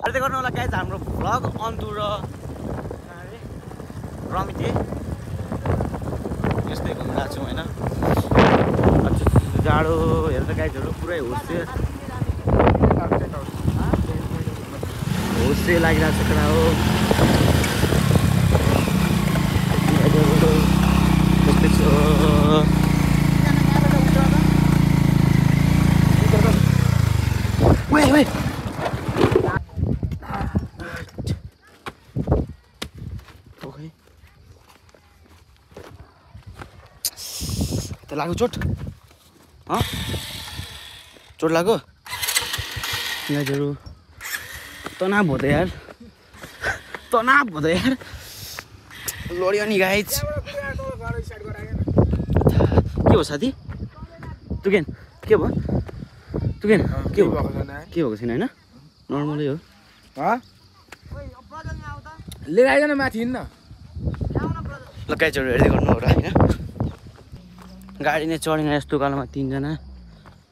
अर्दै गर्नु होला गाइज हाम्रो भ्लग अन्तु र रमिते यस्तै घुमिरहेको छौँ होइन जाडो हेर्दा गाइजहरू पुरै होस्टे लागिरहेको छ केटा हो लाग्यो चोट चोट लाग्यो गाइजहरू तनाव हुँदै यार लड्यो नि गाइज के हो साथी तुकेन के भयो के भएको छैन होइन नर्मलै हो लिएर आइकन माथि हिँड्न ल गाइजहरू हेर्दै गर्नु हो र होइन गाडी नै चढेन यस्तो कालोमा 3 जना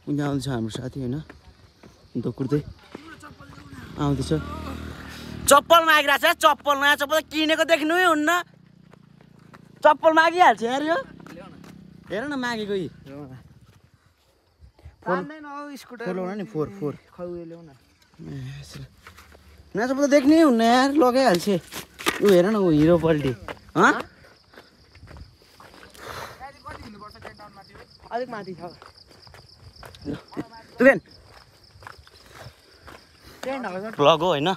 उनी आउँदैछ हाम्रो साथी होइन कुर्दै आउँदैछ चप्पल मागिरहेको छ चप्पल नयाँ चप्पल किनेको देख्नु हुन्न चप्पल मागिहाल्छ यार यो हेर न मागेको नि 4 नयाँ चप्पल त देख्नै हुन्न यार लगाइहाल्छ ऊ हेर न ऊ हिरो पल्टी अलिक माथि छ तुकेन भ्लग हो होइन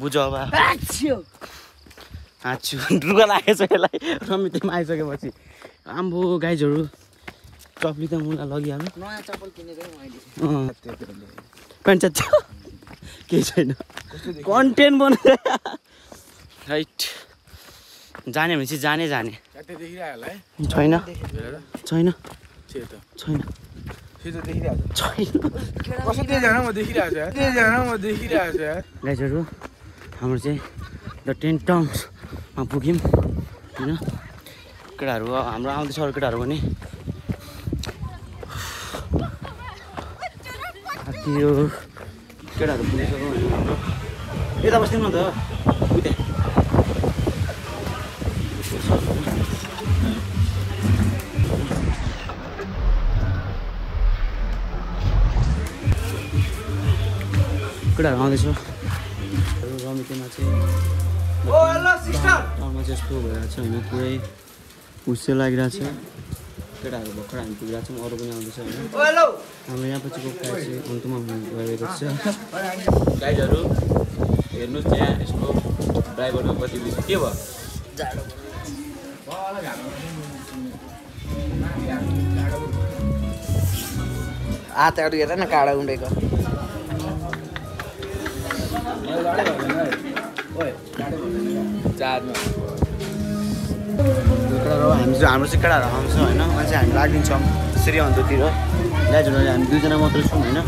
बुझ अब ढुङ्गा लागेको छ यसलाई रमितेमा आइसकेपछि आम्बो गाइजहरू चप्ली त मुला लगिहाल्नु नयाँ चप्पल किनेको प्यान्ट च्यात्छ केही छैन कन्टेन्ट बनाएर राइट जाने भनेपछि जाने छैन गाइजहरू हाम्रो चाहिँ द 10 टाउन्समा पुग्यौँ होइन केटाहरू हाम्रो आउँदैछ अरू केटाहरू पनि यो केटाहरू पुगिसक्यो हाम्रो यता बस्दिउँ न त उता केटाहरू आउँदैछ रमितेमा चाहिँ टाउनमा चाहिँ यस्तो भइरहेको छ होइन पुरै हुस्से लागिरहेको छ केटाहरू भर्खर हामी पुगिरहेको छौँ अरू पनि आउँदैछ होइन हाम्रो यहाँ पछिको प्रायः चाहिँ अन्तमा गएको छ गाइडहरू हेर्नुहोस् त्यहाँ यसको ड्राइभरको गतिविधि के भयो हातहरू हेर न काँडा उडेको हाम्रो चाहिँ केटाहरू आउँछ होइन मान्छे हामी लागिदिन्छौँ त्यसरी अन्ततिर गाइजहरू हामी 2 जना मात्रै छौँ होइन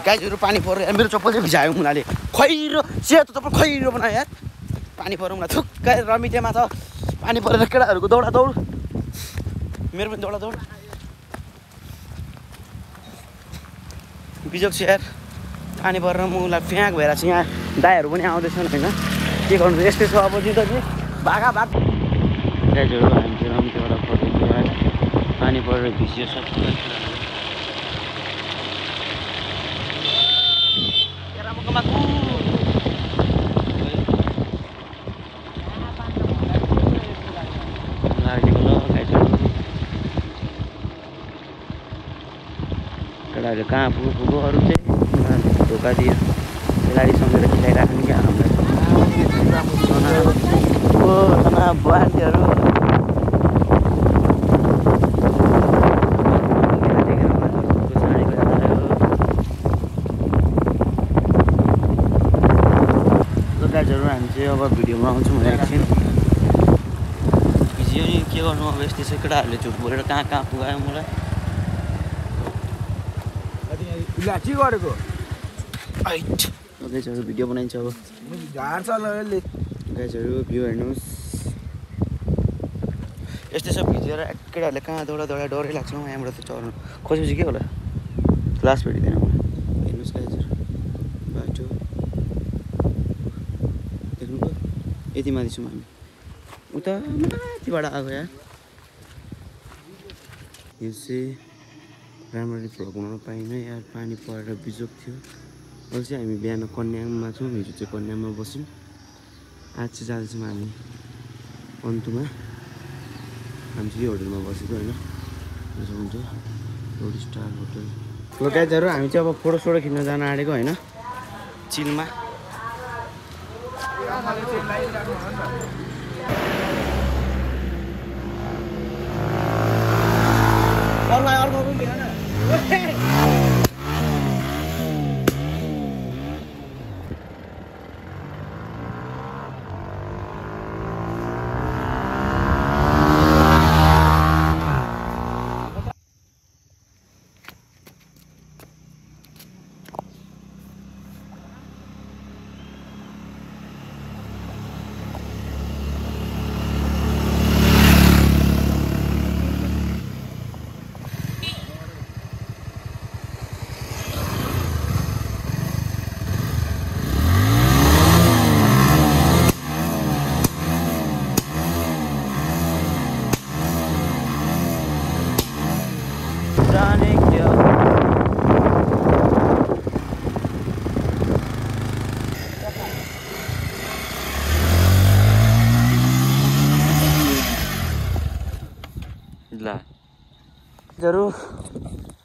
गाइजहरू पानी पऱ्यो मेरो चप्पल चाहिँ भिजायो मुलाले खैरो सेतो चप्पल खैरो बनायो यार पानी पऱ्यो मलाई थुक्कै रमितेमा छ पानी परेर केटाहरूको दौड मेरो पनि दौड बिजोग छ यार पानी परेर मलाई फ्याँक भएर चाहिँ यहाँ दाइहरू पनि आउँदैछन् होइन के गर्नु यस्तै छ अब जिन्दगी भागा गाइजहरू हामी चाहिँ रमितेबाट फर्किन्छ पानी परेर भिजियो सबै केटाहरू कहाँ पुगो अरू चाहिँ धोका दियो खेलाडी सम्झेर खेलाइराख्नु क्या हामीलाई बान्टीहरू गाइजहरू हामी चाहिँ अब भिडियोमा आउँछौँ एकछिन भिजियो नि के गर्नु अब यस्तै छ केटाहरूले झुट बोलेर कहाँ पुगायो मलाई के गरेको गाइजहरू भिडियो बनाइन्छ अब गाइजहरू भ्यू हेर्नुहोस् यस्तै सब भिजेर केटाहरूले कहाँ दौडा डरै लाग्छ म यहाँबाट त चढ्नु खोजेपछि के होला क्लास भेटिँदैन मलाई हेर्नुहोस् गाइजहरू बाटो देख्नुभयो यति माथि छौँ हामी उता माथिबाट आएको यार यो चाहिँ राम्ररी भ्लग बनाउन पाइनँ यार पानी परेर बिजोक थियो अहिले चाहिँ हामी बिहान कन्याममा छौँ हिजो चाहिँ कन्याममा बस्यौँ आज चाहिँ जाँदैछौँ हामी अन्तुमा हामी चाहिँ यो होटलमा बसेको होइन हुन्छ रोड स्टार होटल ल गाइजहरू हामी चाहिँ अब फोटो खिच्न जान आँटेको होइन चिलमा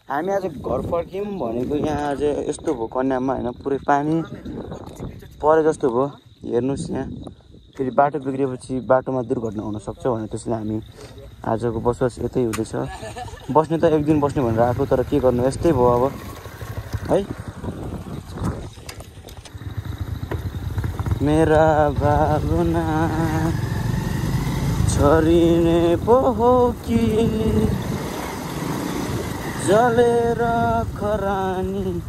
हामी आज घर फर्क्यौँ भनेको यहाँ आज यस्तो भयो कन्याममा होइन पुरै पानी परे जस्तो भयो हेर्नुहोस् यहाँ फेरि बाटो बिग्रिएपछि बाटोमा दुर्घटना हुनसक्छ भनेर त्यसले हामी आजको बसोबास यतै हुँदैछ बस्ने त एक दिन बस्ने भनेर आएको तर के गर्नु यस्तै भयो अब है मेरा भावना छरिने पो हो कि जलेर खरानी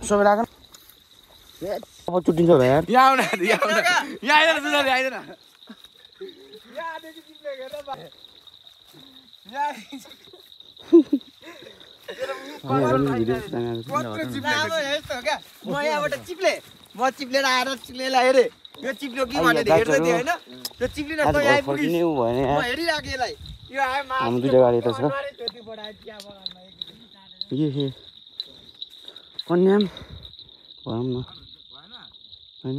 सबै राख अब चुटिन्छ भाइ यार यहाँ आउन यहाँ आइदैन म यहाँबाट चिप्लेर आएर चिप्लेर हेरेँ यो चिप्लो कि भनेर हेर्दै थिएँ होइन त्यो चिप्लिन हेरिराखेँ हामी दुईटा गाडी त छ कन्याम भनौँ न होइन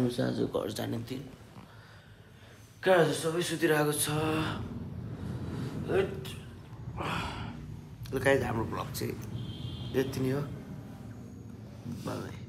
हाम्रो चाहिँ आज घर जाने दिन कहाँ सबै सुतिरहेको छ ल गाइस हाम्रो ब्लग चाहिँ यति नै हो बाई